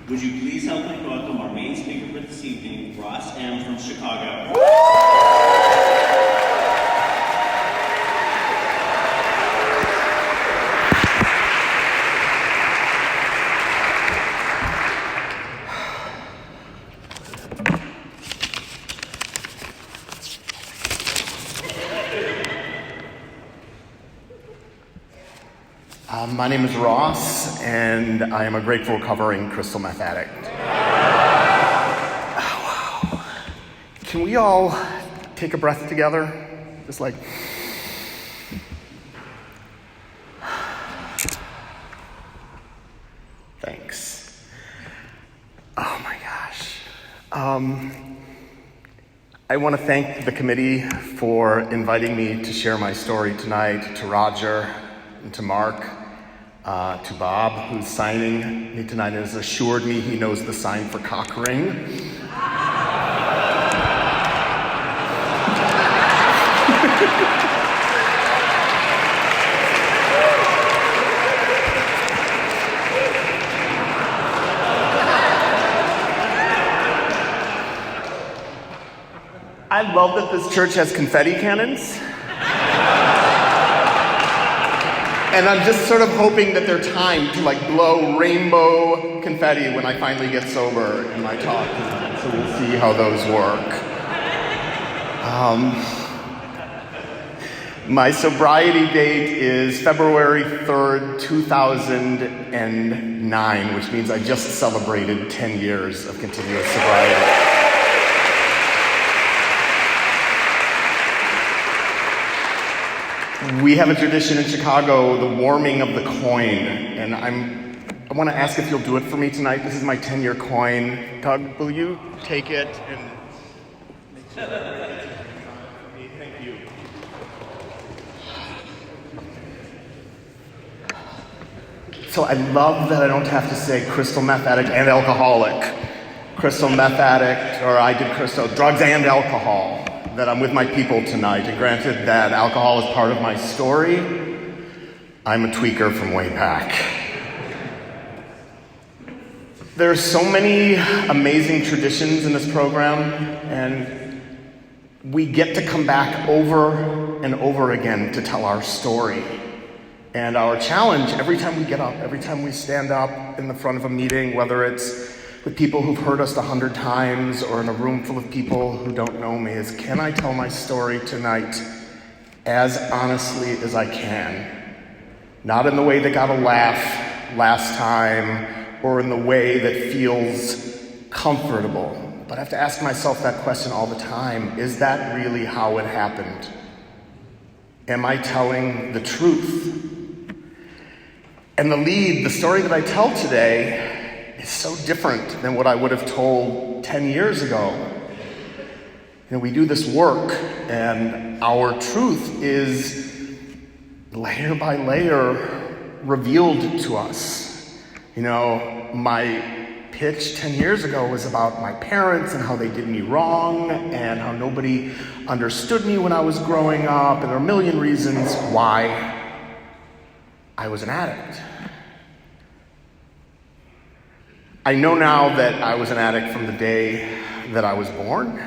Would you please help me welcome our main speaker for this evening, Ross M. from Chicago. My name is Ross, and I am a grateful recovering crystal meth addict. Oh, wow. Can we all take a breath together? Just like... Thanks. Oh my gosh. I want to thank the committee for inviting me to share my story tonight, to Roger and to Mark. To Bob, who's signing me tonight and has assured me he knows the sign for cock ring. I love that this church has confetti cannons. And I'm just sort of hoping that they're timed to blow rainbow confetti when I finally get sober in my talk tonight. So we'll see how those work. My sobriety date is February 3rd, 2009, which means I just celebrated 10 years of continuous sobriety. We have a tradition in Chicago, the warming of the coin, and I want to ask if you'll do it for me tonight. This is my 10-year coin. Doug, will you take it and make sure that it's for me? Thank you. So I love that I don't have to say crystal meth addict and alcoholic. Crystal meth addict, or I did crystal drugs and alcohol. That I'm with my people tonight, and granted that alcohol is part of my story, I'm a tweaker from way back. There's so many amazing traditions in this program, and we get to come back over and over again to tell our story. And our challenge every time we get up, every time we stand up in the front of a meeting, whether it's with people who've heard us 100 times or in a room full of people who don't know me, is can I tell my story tonight as honestly as I can? Not in the way that got a laugh last time or in the way that feels comfortable, but I have to ask myself that question all the time. Is that really how it happened? Am I telling the truth? And the story that I tell today is so different than what I would have told 10 years ago. We do this work, and our truth is layer by layer revealed to us. My pitch 10 years ago was about my parents and how they did me wrong and how nobody understood me when I was growing up, and there are a million reasons why I was an addict. I know now that I was an addict from the day that I was born.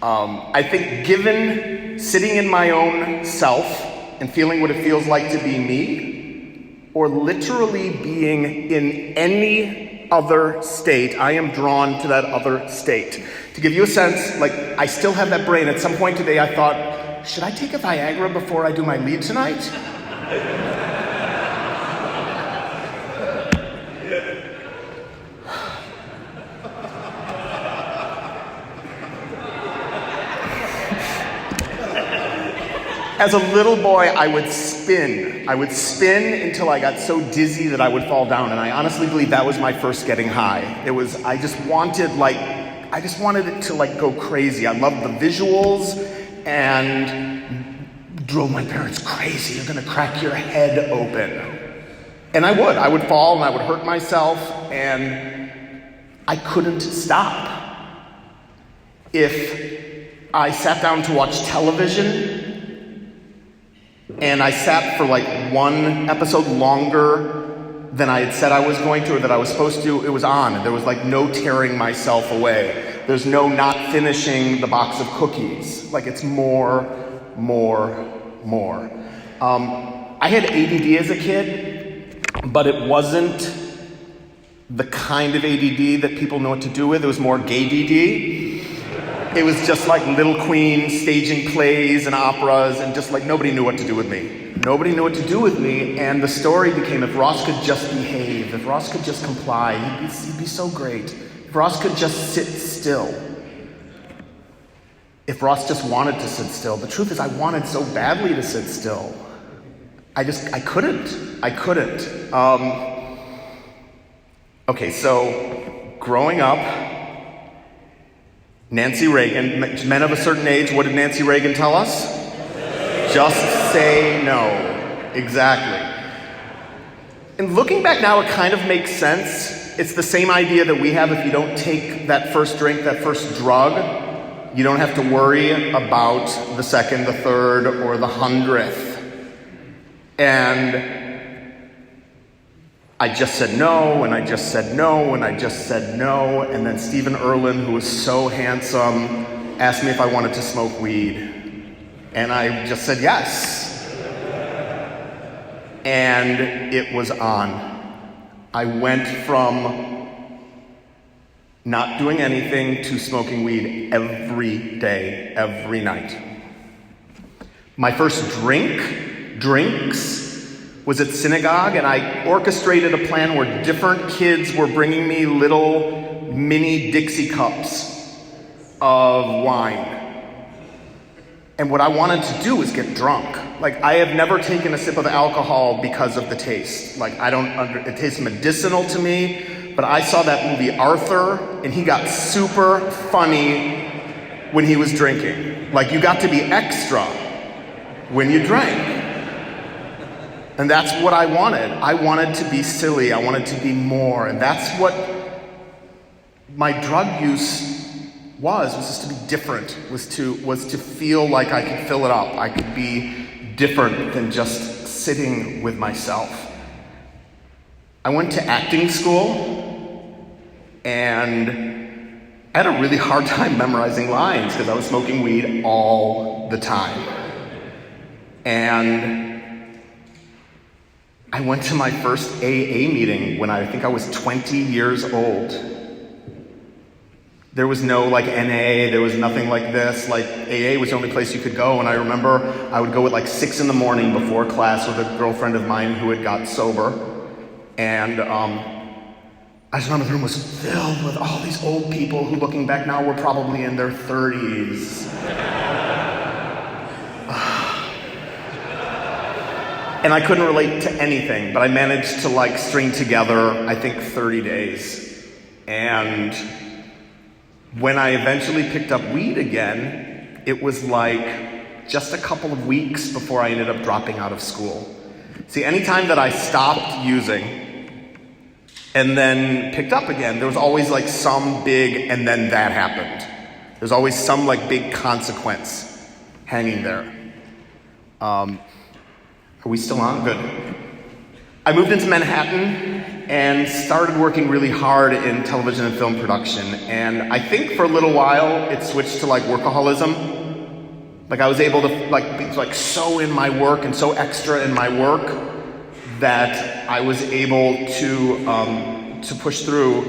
I think given sitting in my own self and feeling what it feels like to be me, or literally being in any other state, I am drawn to that other state. To give you a sense, I still have that brain. At some point today I thought, should I take a Viagra before I do my lead tonight? As a little boy, I would spin. Until I got so dizzy that I would fall down. And I honestly believe that was my first getting high. I just wanted it to go crazy. I loved the visuals and drove my parents crazy. You're gonna crack your head open. And I would fall and I would hurt myself, and I couldn't stop. If I sat down to watch television, and I sat for one episode longer than I had said I was going to or that I was supposed to, it was on. There was like no tearing myself away. There's no not finishing the box of cookies. Like it's more. I had ADD as a kid, but it wasn't the kind of ADD that people know what to do with. It was more gay DD. It was just like Little Queen staging plays and operas and just like nobody knew what to do with me. Nobody knew what to do with me, and the story became if Ross could just behave, if Ross could just comply, he'd be so great. If Ross could just sit still. If Ross just wanted to sit still. The truth is I wanted so badly to sit still. I couldn't. Okay, so growing up, Nancy Reagan, men of a certain age, what did Nancy Reagan tell us? Just say no. Exactly. And looking back now, it kind of makes sense. It's the same idea that we have if you don't take that first drink, that first drug, you don't have to worry about the second, the third, or the 100th. And I just said no, and I just said no, and I just said no, and then Stephen Erlin, who was so handsome, asked me if I wanted to smoke weed. And I just said yes. And it was on. I went from not doing anything to smoking weed every day, every night. My first drinks, was at synagogue, and I orchestrated a plan where different kids were bringing me little mini Dixie cups of wine. And what I wanted to do was get drunk. Like, I have never taken a sip of alcohol because of the taste. Like, it tastes medicinal to me, but I saw that movie Arthur, and he got super funny when he was drinking. Like, you got to be extra when you drank. And that's what I wanted. I wanted to be silly. I wanted to be more. And that's what my drug use was just to be different, was to feel like I could fill it up. I could be different than just sitting with myself. I went to acting school, and I had a really hard time memorizing lines because I was smoking weed all the time. And I went to my first AA meeting when I think I was 20 years old. There was no like NA, there was nothing like this. Like AA was the only place you could go, and I remember I would go at like 6 a.m. before class with a girlfriend of mine who had got sober. And I just remember the room was filled with all these old people who, looking back now, were probably in their 30s. And I couldn't relate to anything, but I managed to like string together, I think, 30 days. And when I eventually picked up weed again, it was like just a couple of weeks before I ended up dropping out of school. See, anytime that I stopped using and then picked up again, there was always like some big and then that happened. There's always some like big consequence hanging there. Are we still on? Good. I moved into Manhattan and started working really hard in television and film production. And I think for a little while, it switched to like workaholism. Like I was able to be like so in my work and so extra in my work that I was able to push through,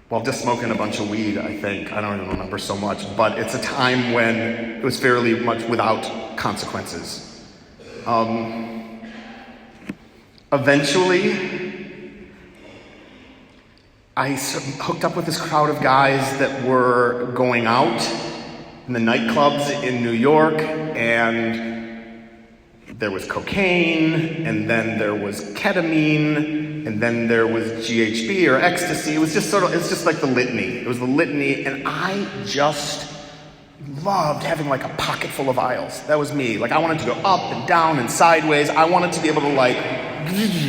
well, just smoking a bunch of weed, I think. I don't even remember so much, but it's a time when it was fairly much without consequences. Eventually, I hooked up with this crowd of guys that were going out in the nightclubs in New York, and there was cocaine, and then there was ketamine, and then there was GHB or ecstasy. It was just like the litany. It was the litany, and I just loved having like a pocket full of vials. That was me. Like I wanted to go up and down and sideways. I wanted to be able to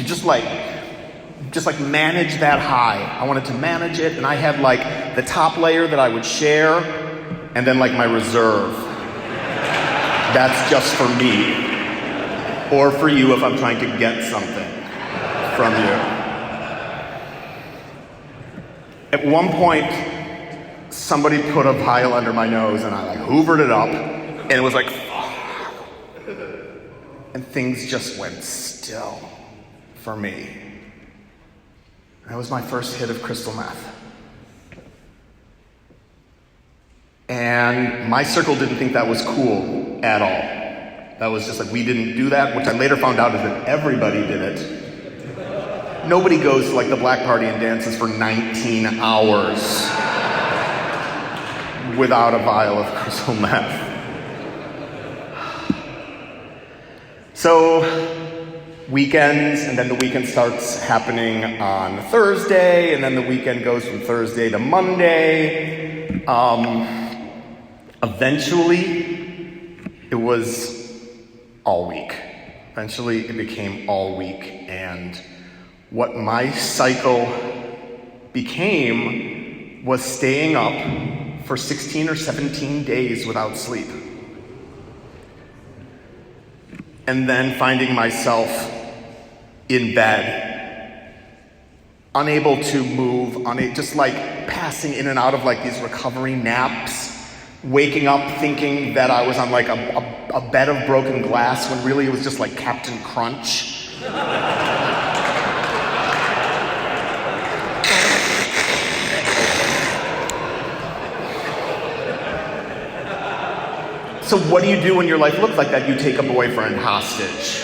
just manage that high. I wanted to manage it, and I had like the top layer that I would share, and then like my reserve. That's just for me, or for you if I'm trying to get something from you. At one point, somebody put a vial under my nose and I hoovered it up and it was like, and things just went still for me. That was my first hit of crystal meth. And my circle didn't think that was cool at all. That was just like, we didn't do that, which I later found out is that everybody did it. Nobody goes to the black party and dances for 19 hours without a vial of crystal meth. So, weekends, and then the weekend starts happening on Thursday, and then the weekend goes from Thursday to Monday. Eventually, it was all week. Eventually, it became all week, and what my cycle became was staying up for 16 or 17 days without sleep. And then finding myself in bed, unable to move, just passing in and out of these recovery naps, waking up thinking that I was on a bed of broken glass when really it was just Captain Crunch. So what do you do when your life looks like that? You take a boyfriend hostage.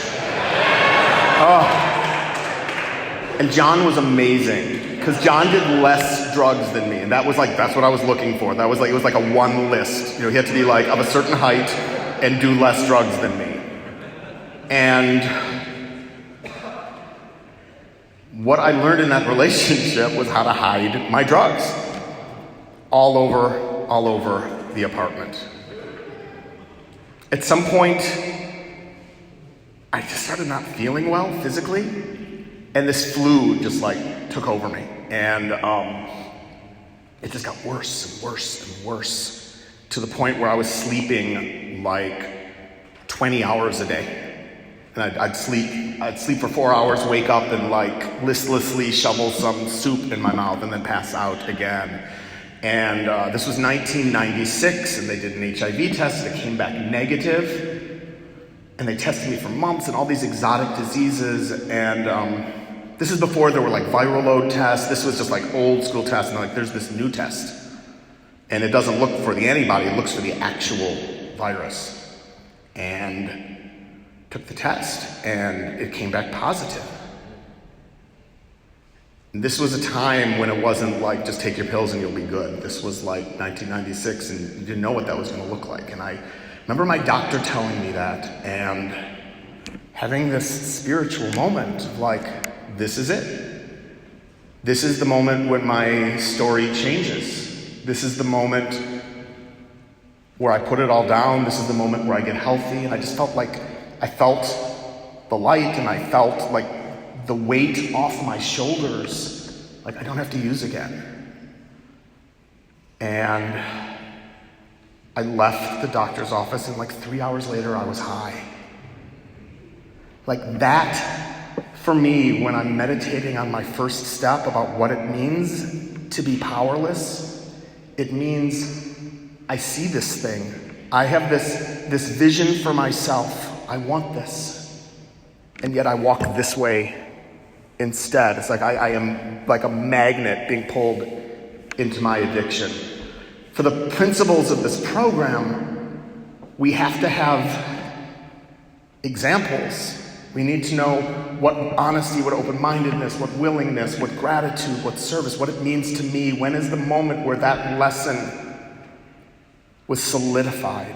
Oh. And John was amazing, because John did less drugs than me, and that's what I was looking for. That was it was a one list. He had to be of a certain height and do less drugs than me. And what I learned in that relationship was how to hide my drugs all over the apartment. At some point, I just started not feeling well physically, and this flu just took over me, and it just got worse and worse and worse, to the point where I was sleeping 20 hours a day, and I'd sleep for 4 hours, wake up and listlessly shovel some soup in my mouth, and then pass out again. And this was 1996, and they did an HIV test. It came back negative, and they tested me for mumps and all these exotic diseases. And this is before there were viral load tests. This was just old school tests, and there's this new test, and it doesn't look for the antibody; it looks for the actual virus. And took the test, and it came back positive. This was a time when it wasn't just take your pills and you'll be good. This was 1996, and you didn't know what that was going to look like. And I remember my doctor telling me that and having this spiritual moment of this is it. This is the moment when my story changes. This is the moment where I put it all down. This is the moment where I get healthy. And I just felt I felt the light, and I felt the weight off my shoulders, I don't have to use again. And I left the doctor's office, and 3 hours later I was high. That, for me, when I'm meditating on my first step about what it means to be powerless, it means I see this thing. I have this vision for myself. I want this. And yet I walk this way instead. It's I am like a magnet being pulled into my addiction. For the principles of this program, we have to have examples. We need to know what honesty, what open-mindedness, what willingness, what gratitude, what service, what it means to me. When is the moment where that lesson was solidified?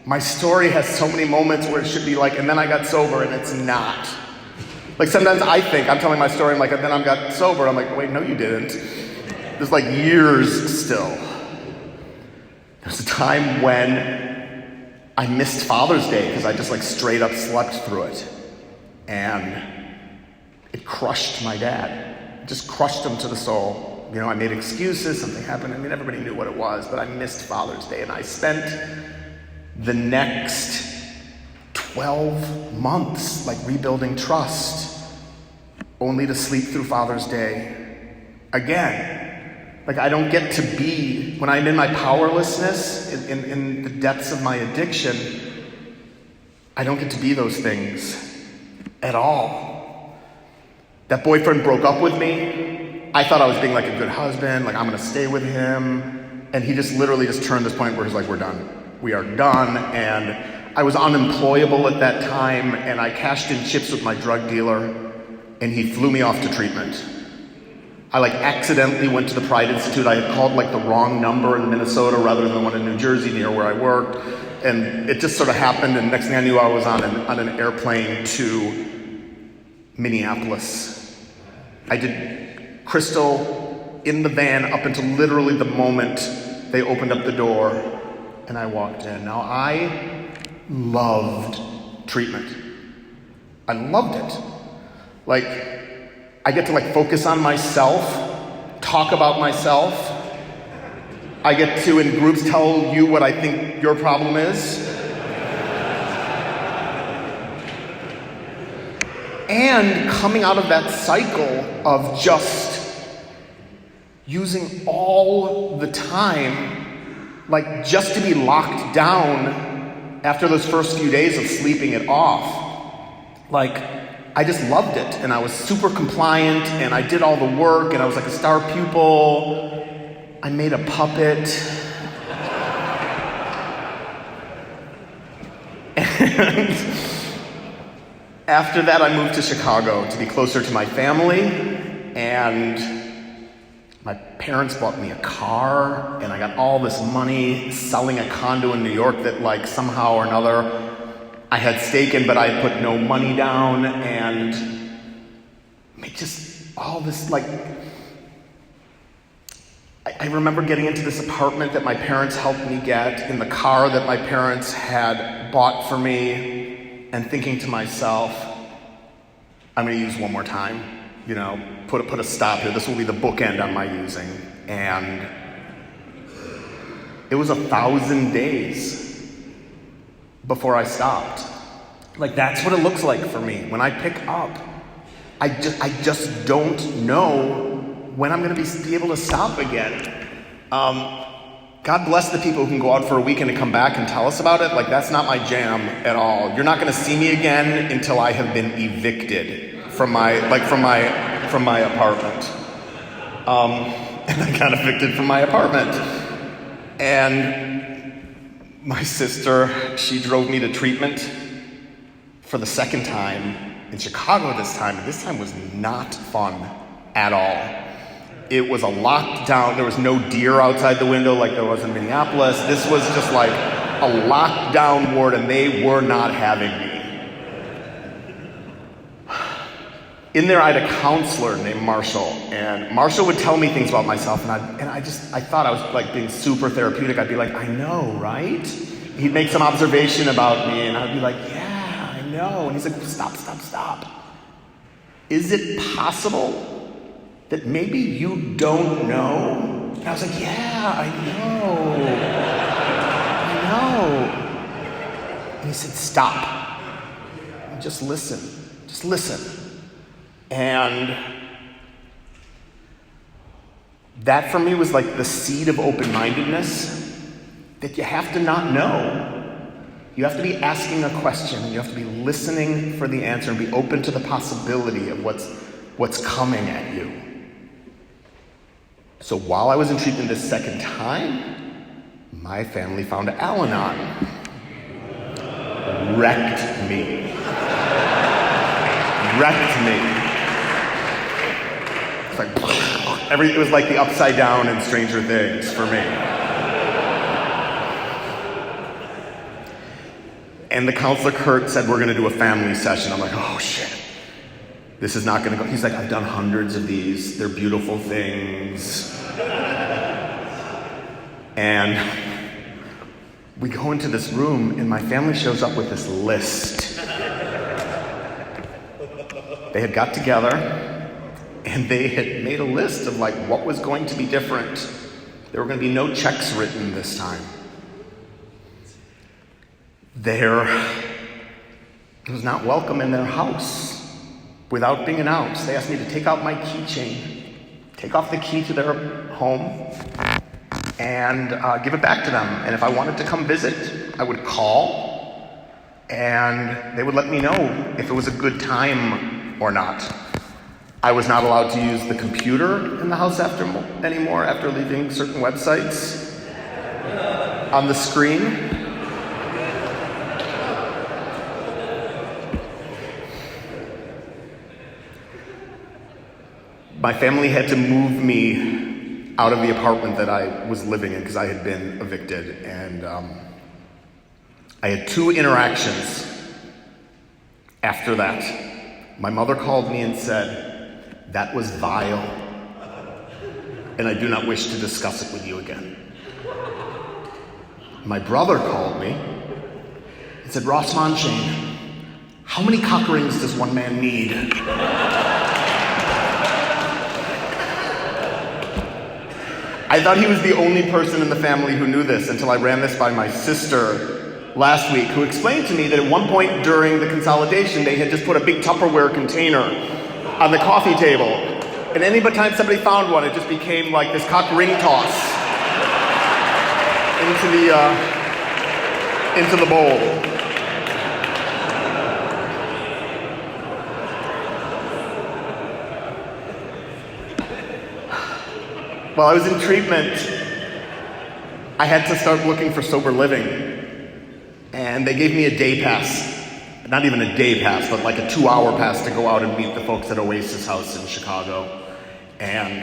My story has so many moments where it should be and then I got sober, and it's not. Sometimes I think I'm telling my story, I'm and then I got sober. I'm wait, no, you didn't. There's years still. There's a time when I missed Father's Day because I just straight up slept through it. And it crushed my dad. It just crushed him to the soul. I made excuses, something happened. Everybody knew what it was, but I missed Father's Day. And I spent the next 12 months rebuilding trust only to sleep through Father's Day again. Like, I don't get to be, when I'm in my powerlessness, in the depths of my addiction, I don't get to be those things at all. That boyfriend broke up with me. I thought I was being like a good husband, like I'm gonna stay with him. And he just literally just turned this point where he's like, we're done. We are done. And I was unemployable at that time, and I cashed in chips with my drug dealer, and he flew me off to treatment. I accidentally went to the Pride Institute. I had called the wrong number in Minnesota rather than the one in New Jersey near where I worked. And it just sort of happened, and next thing I knew, I was on an airplane to Minneapolis. I did crystal in the van up until literally the moment they opened up the door and I walked in. Now, I loved treatment. I loved it. I get to focus on myself, talk about myself. I get to, in groups, tell you what I think your problem is. And coming out of that cycle of just using all the time, just to be locked down after those first few days of sleeping it off. I just loved it, and I was super compliant, and I did all the work, and I was a star pupil. I made a puppet. And after that, I moved to Chicago to be closer to my family, and my parents bought me a car, and I got all this money selling a condo in New York that somehow or another I had stake in, but I had put no money down, and just all this, I remember getting into this apartment that my parents helped me get, in the car that my parents had bought for me, and thinking to myself, I'm gonna use one more time, put a stop here. This will be the bookend on my using. And it was 1,000 days before I stopped. That's what it looks like for me. When I pick up, I just don't know when I'm gonna be able to stop again. God bless the people who can go out for a weekend and come back and tell us about it. That's not my jam at all. You're not gonna see me again until I have been evicted from my apartment. And I got evicted from my apartment. And my sister, she drove me to treatment for the second time in Chicago this time. This time was not fun at all. It was a lockdown. There was no deer outside the window like there was in Minneapolis. This was just a lockdown ward, and they were not having me. In there, I had a counselor named Marshall, and Marshall would tell me things about myself, and I thought I was being super therapeutic. I'd be like, I know, right? He'd make some observation about me, and I'd be like, yeah, I know. And he's like, stop. Is it possible that maybe you don't know? And I was like, yeah, I know. And he said, stop. And just listen. And that for me was the seed of open-mindedness, that you have to not know. You have to be asking a question. You have to be listening for the answer and be open to the possibility of what's coming at you. So while I was in treatment this second time, my family found Al-Anon. Wrecked me. It was like the upside down in Stranger Things for me. And the counselor, Kurt, said, we're gonna do a family session. I'm like, oh shit, this is not gonna go. He's like, I've done hundreds of these. They're beautiful things. And we go into this room, and my family shows up with this list. They had got together, and they had made a list of what was going to be different. There were going to be no checks written this time. It was not welcome in their house without being announced. They asked me to take out my keychain, take off the key to their home, and give it back to them. And if I wanted to come visit, I would call, and they would let me know if it was a good time or not. I was not allowed to use the computer in the house anymore after leaving certain websites on the screen. My family had to move me out of the apartment that I was living in because I had been evicted, and I had 2 interactions after that. My mother called me and said, "That was vile, and I do not wish to discuss it with you again." My brother called me and said, "Ross Monshane, how many cock rings does one man need?" I thought he was the only person in the family who knew this until I ran this by my sister last week, who explained to me that at one point during the consolidation, they had just put a big Tupperware container on the coffee table. And any time somebody found one, it just became like this cock ring toss into the bowl. While I was in treatment, I had to start looking for sober living. And they gave me a day pass. Not even a day pass, but like a 2-hour pass to go out and meet the folks at Oasis House in Chicago. And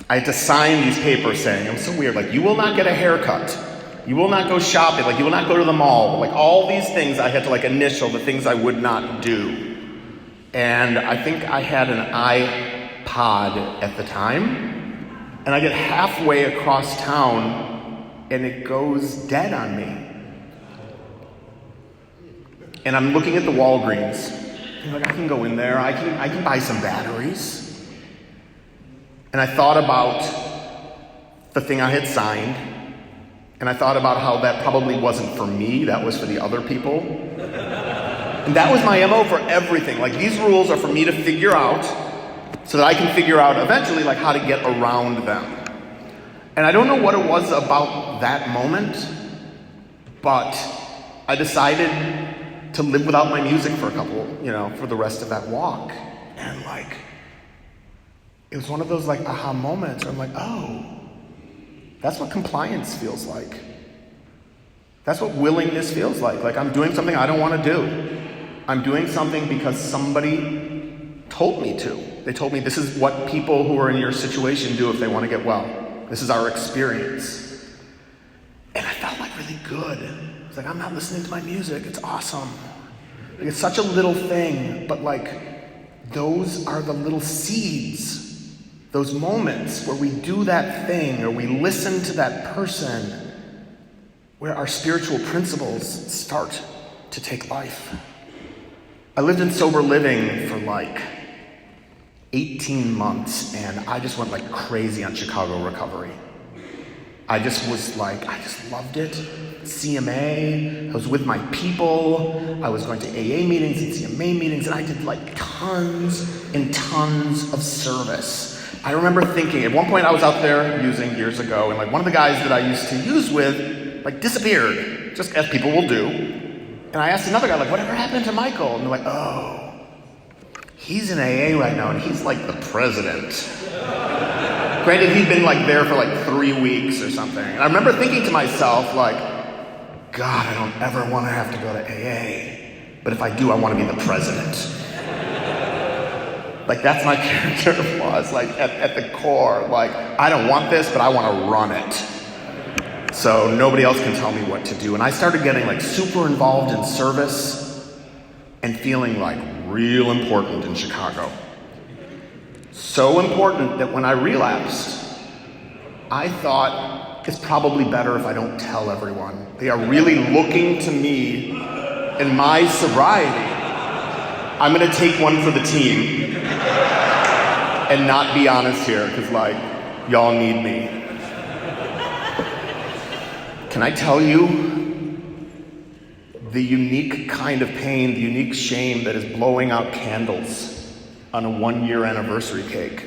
I had to sign these papers saying, it was so weird, like, you will not get a haircut. You will not go shopping. Like, you will not go to the mall. Like, all these things I had to, like, initial the things I would not do. And I think I had an iPod at the time. And I get halfway across town, and it goes dead on me. And I'm looking at the Walgreens. I'm like, I can go in there. I can buy some batteries. And I thought about the thing I had signed, and I thought about how that probably wasn't for me. That was for the other people. And that was my MO for everything. Like, these rules are for me to figure out, so that I can figure out eventually like how to get around them. And I don't know what it was about that moment, but I decided to live without my music for for the rest of that walk. And like, it was one of those like aha moments where I'm like, oh, that's what compliance feels like. That's what willingness feels like. Like, I'm doing something I don't want to do. I'm doing something because somebody told me to. They told me this is what people who are in your situation do if they want to get well. This is our experience. And I felt like really good. It's like, I'm not listening to my music. It's awesome. Like, it's such a little thing, but like, those are the little seeds, those moments where we do that thing or we listen to that person where our spiritual principles start to take life. I lived in sober living for like 18 months, and I just went like crazy on Chicago recovery. I just loved it. CMA, I was with my people, I was going to AA meetings and CMA meetings, and I did like tons and tons of service. I remember thinking, at one point I was out there using years ago, and like one of the guys that I used to use with, like disappeared, just as people will do. And I asked another guy, like, whatever happened to Michael? And they're like, oh, he's in AA right now, and he's like the president. Granted, he'd been like there for like 3 weeks or something. And I remember thinking to myself, like, God, I don't ever want to have to go to AA. But if I do, I want to be the president. Like, that's my character flaws, like at the core. Like, I don't want this, but I want to run it. So nobody else can tell me what to do. And I started getting like super involved in service and feeling like real important in Chicago. So important that when I relapsed, I thought it's probably better if I don't tell everyone. They are really looking to me in my sobriety. I'm gonna take one for the team and not be honest here, because like, y'all need me. Can I tell you the unique kind of pain, the unique shame that is blowing out candles on a 1-year anniversary cake,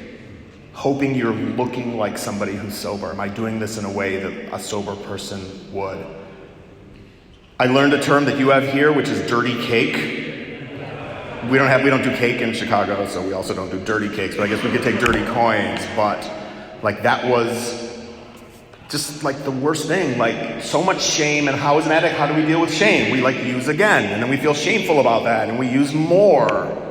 hoping you're looking like somebody who's sober? Am I doing this in a way that a sober person would? I learned a term that you have here, which is dirty cake. We don't do cake in Chicago, so we also don't do dirty cakes, but I guess we could take dirty coins. But like, that was just like the worst thing. Like, so much shame. And how, as an addict, how do we deal with shame? We like use again, and then we feel shameful about that, and we use more.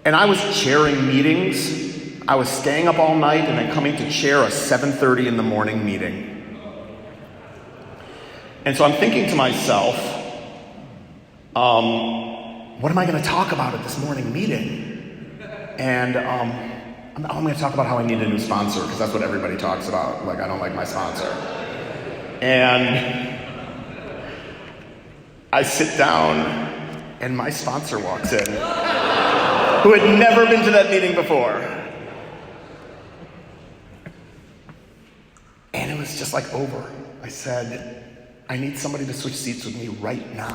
And I was chairing meetings. I was staying up all night and then coming to chair a 7:30 in the morning meeting. And so I'm thinking to myself, what am I going to talk about at this morning meeting? And I'm going to talk about how I need a new sponsor, because that's what everybody talks about. Like, I don't like my sponsor. And I sit down, and my sponsor walks in, who had never been to that meeting before. And it was just like over. I said, I need somebody to switch seats with me right now.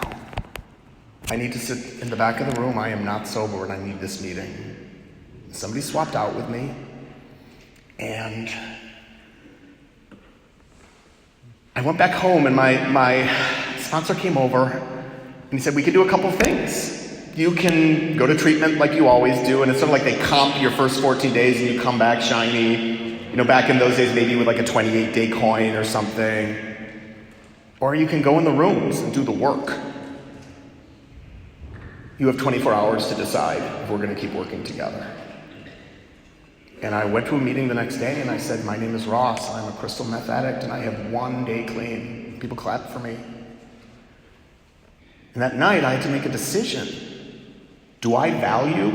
I need to sit in the back of the room. I am not sober, and I need this meeting. Somebody swapped out with me, and I went back home, and my sponsor came over, and he said, we can do a couple things. You can go to treatment like you always do, and it's sort of like they comp your first 14 days, and you come back shiny. You know, back in those days, maybe with like a 28-day coin or something. Or you can go in the rooms and do the work. You have 24 hours to decide if we're going to keep working together. And I went to a meeting the next day, and I said, my name is Ross. I'm a crystal meth addict, and I have 1 day clean. People clapped for me. And that night, I had to make a decision. Do I value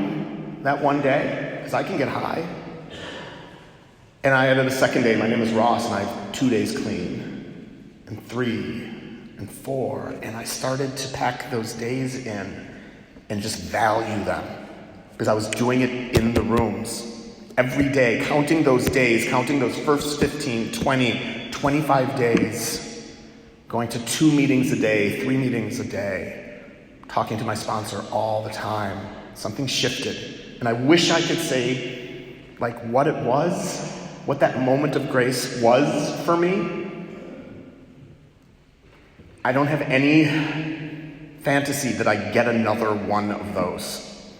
that 1 day? Because I can get high. And I added a second day. My name is Ross, and I have 2 days clean, and 3, and 4. And I started to pack those days in and just value them, because I was doing it in the rooms. Every day, counting those days, counting those first 15, 20, 25 days, going to 2 meetings a day, 3 meetings a day, talking to my sponsor all the time. Something shifted. And I wish I could say, like, what it was, what that moment of grace was for me. I don't have any fantasy that I get another one of those.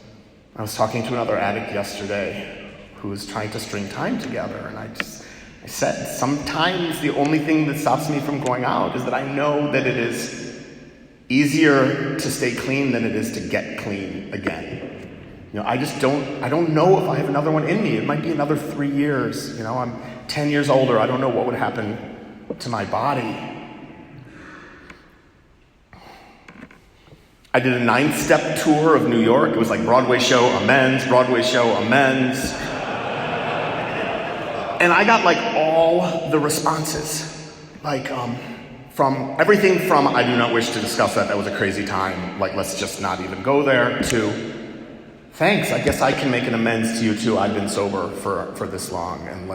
I was talking to another addict yesterday who was trying to string time together, and I said, sometimes the only thing that stops me from going out is that I know that it is easier to stay clean than it is to get clean again. You know, I don't know if I have another one in me. It might be another 3 years. You know, I'm 10 years older. I don't know what would happen to my body. I did a 9-step tour of New York. It was like Broadway show, amends, Broadway show, amends. And I got like all the responses, like from everything from, I do not wish to discuss that was a crazy time, like let's just not even go there, to thanks, I guess I can make an amends to you too. I've been sober for this long, and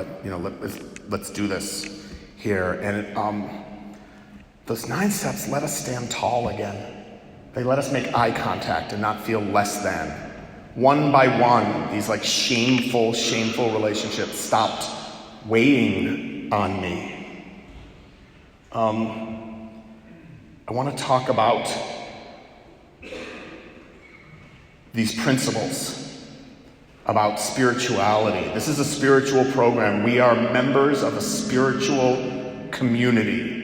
let's do this here. And those 9 steps let us stand tall again. They let us make eye contact and not feel less than. One by one, these like shameful relationships stopped weighing on me. I want to talk about these principles about spirituality. This is a spiritual program. We are members of a spiritual community.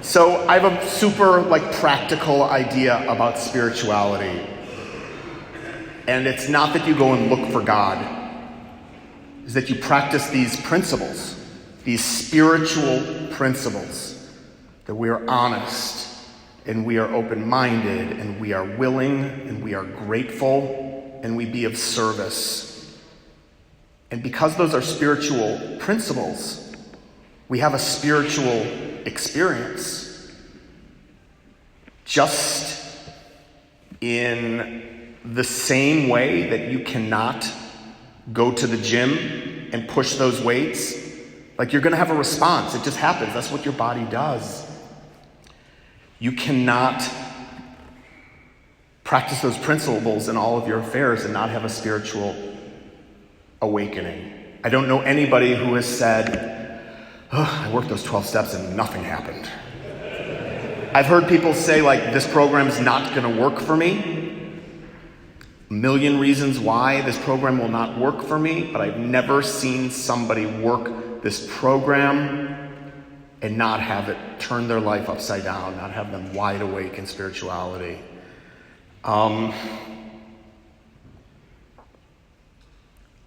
So I have a super practical idea about spirituality. And it's not that you go and look for God. It's that you practice these principles, these spiritual principles, that we are honest and we are open-minded and we are willing and we are grateful and we be of service. And because those are spiritual principles, we have a spiritual experience. Just in the same way that you cannot go to the gym and push those weights, like you're going to have a response. It just happens. That's what your body does. You cannot practice those principles in all of your affairs and not have a spiritual awakening. I don't know anybody who has said, I worked those 12 steps and nothing happened. I've heard people say, like, this program's not going to work for me. A million reasons why this program will not work for me, but I've never seen somebody work this program and not have it turn their life upside down, not have them wide awake in spirituality. I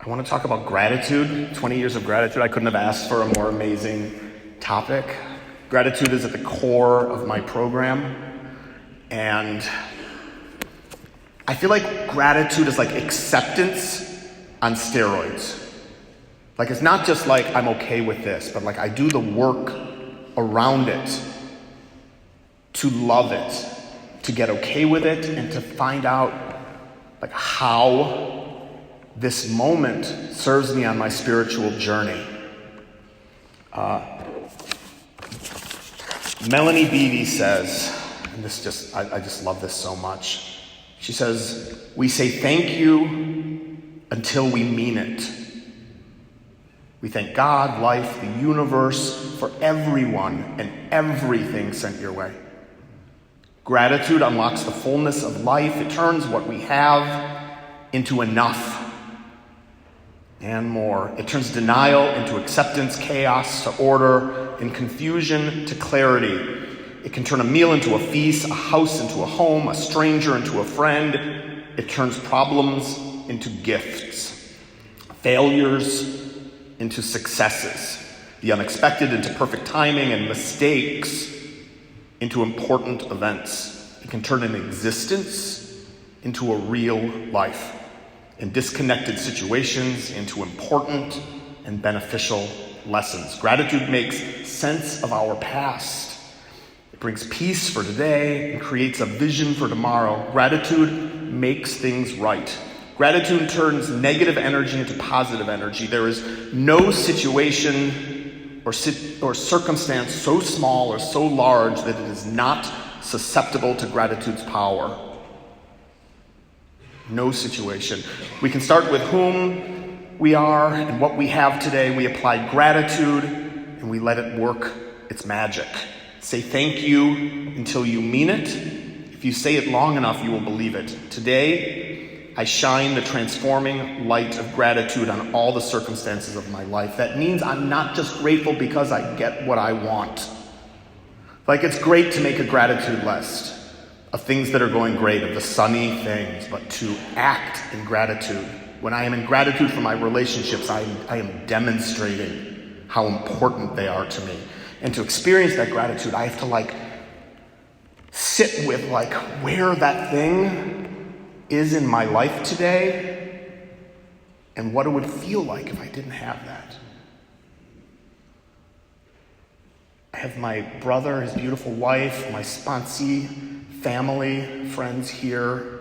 want to talk about gratitude, 20 years of gratitude. I couldn't have asked for a more amazing topic. Gratitude is at the core of my program, and I feel like gratitude is like acceptance on steroids. Like, it's not just like I'm okay with this, but like I do the work around it to love it, to get okay with it, and to find out like how this moment serves me on my spiritual journey. Melanie Beattie says, and I just love this so much. She says, we say thank you until we mean it. We thank God, life, the universe, for everyone and everything sent your way. Gratitude unlocks the fullness of life. It turns what we have into enough and more. It turns denial into acceptance, chaos to order, and confusion to clarity. It can turn a meal into a feast, a house into a home, a stranger into a friend. It turns problems into gifts, failures into successes, the unexpected into perfect timing, and mistakes into important events. It can turn an existence into a real life, and disconnected situations into important and beneficial lessons. Gratitude makes sense of our past. It brings peace for today and creates a vision for tomorrow. Gratitude makes things right. Gratitude turns negative energy into positive energy. There is no situation or circumstance so small or so large that it is not susceptible to gratitude's power. No situation. We can start with whom we are and what we have today. We apply gratitude and we let it work its magic. Say thank you until you mean it. If you say it long enough, you will believe it. Today, I shine the transforming light of gratitude on all the circumstances of my life. That means I'm not just grateful because I get what I want. Like, it's great to make a gratitude list of things that are going great, of the sunny things, but to act in gratitude. When I am in gratitude for my relationships, I am demonstrating how important they are to me. And to experience that gratitude, I have to sit with where that thing is in my life today and what it would feel like if I didn't have that. I have my brother, his beautiful wife, my sponsee, family, friends here.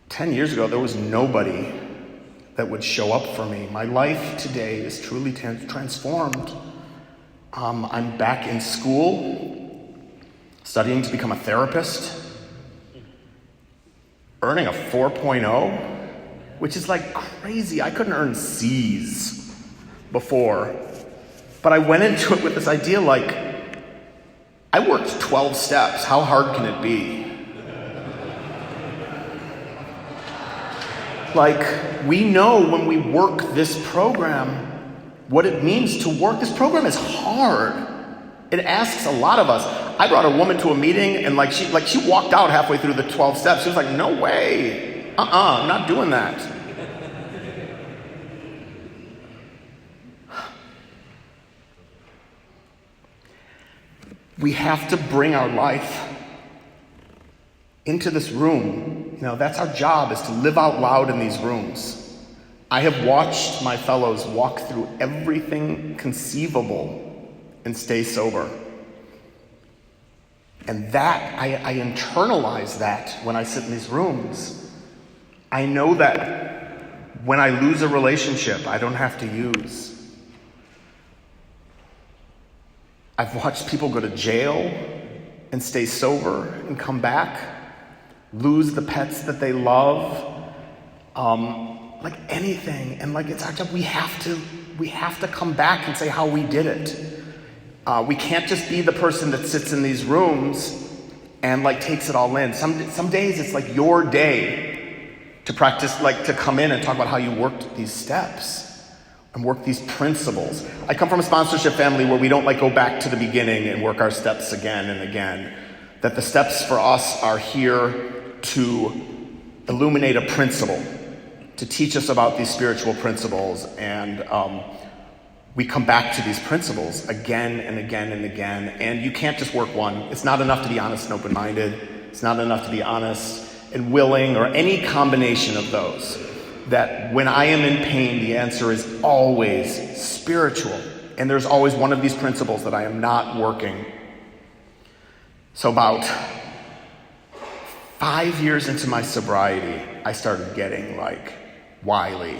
10 years ago, there was nobody that would show up for me. My life today is truly transformed. I'm back in school, studying to become a therapist, earning a 4.0, which is crazy. I couldn't earn C's before, but I went into it with this idea I worked 12 steps. How hard can it be? We know when we work this program what it means to work. This program is hard. It asks a lot of us. I brought a woman to a meeting and she walked out halfway through the 12 steps. She was like, no way. I'm not doing that. We have to bring our life into this room. That's our job, is to live out loud in these rooms. I have watched my fellows walk through everything conceivable and stay sober. And that, I internalize that when I sit in these rooms. I know that when I lose a relationship, I don't have to use. I've watched people go to jail and stay sober and come back, lose the pets that they love, like anything. And like it's actually, we have to come back and say how we did it. We can't just be the person that sits in these rooms and like takes it all in. Some days it's like your day to practice, like to come in and talk about how you worked these steps and work these principles. I come from a sponsorship family where we don't like go back to the beginning and work our steps again and again. That the steps for us are here to illuminate a principle, to teach us about these spiritual principles, and we come back to these principles again and again and again, and you can't just work one. It's not enough to be honest and open-minded. It's not enough to be honest and willing, or any combination of those. That when I am in pain, the answer is always spiritual, and there's always one of these principles that I am not working. So about 5 years into my sobriety, I started getting like wily.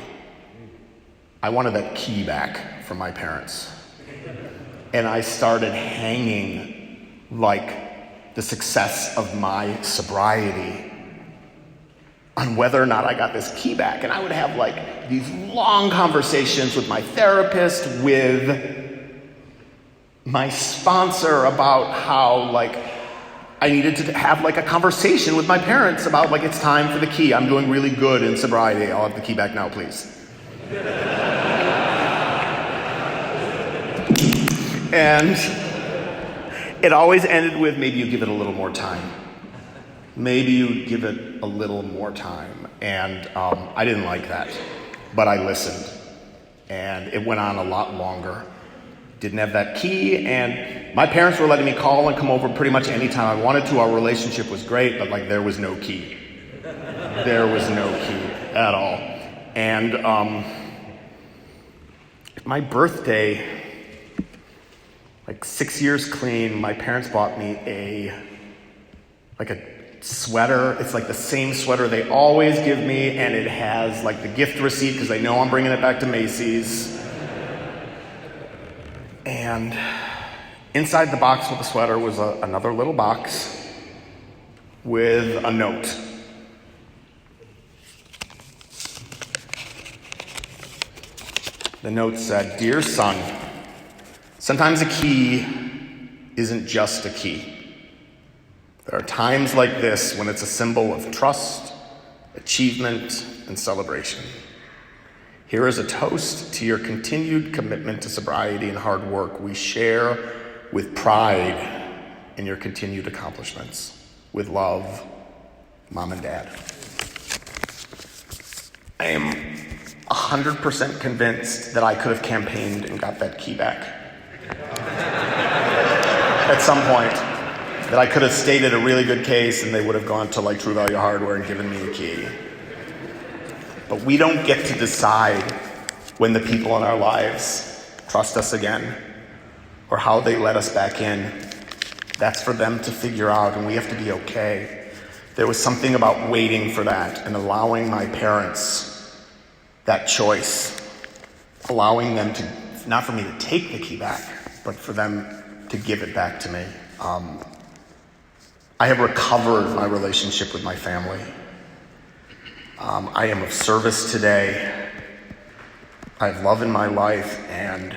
I wanted that key back from my parents. And I started hanging like the success of my sobriety on whether or not I got this key back. And I would have like these long conversations with my therapist, with my sponsor, about how like I needed to have like a conversation with my parents about like, it's time for the key. I'm doing really good in sobriety. I'll have the key back now, please. And it always ended with, maybe you give it a little more time. Maybe you give it a little more time. And I didn't like that, but I listened. And it went on a lot longer. Didn't have that key, and my parents were letting me call and come over pretty much anytime I wanted to. Our relationship was great, but like there was no key. There was no key at all. And my birthday, like 6 years clean, my parents bought me a sweater. It's like the same sweater they always give me, and it has like the gift receipt because they know I'm bringing it back to Macy's. And inside the box with the sweater was another little box with a note. The note said, "Dear son, sometimes a key isn't just a key. There are times like this when it's a symbol of trust, achievement, and celebration. Here is a toast to your continued commitment to sobriety and hard work. We share with pride in your continued accomplishments. With love, Mom and Dad." I am 100% convinced that I could have campaigned and got that key back. At some point, that I could have stated a really good case and they would have gone to like True Value Hardware and given me a key. But we don't get to decide when the people in our lives trust us again or how they let us back in. That's for them to figure out, and we have to be okay. There was something about waiting for that and allowing my parents that choice, allowing them to, not for me to take the key back, but for them to give it back to me. I have recovered my relationship with my family. I am of service today. I have love in my life, and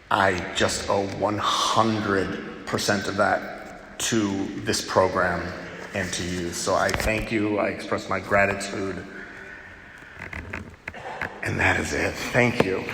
I just owe 100% of that to this program and to you. So I thank you. I express my gratitude. And that is it. Thank you.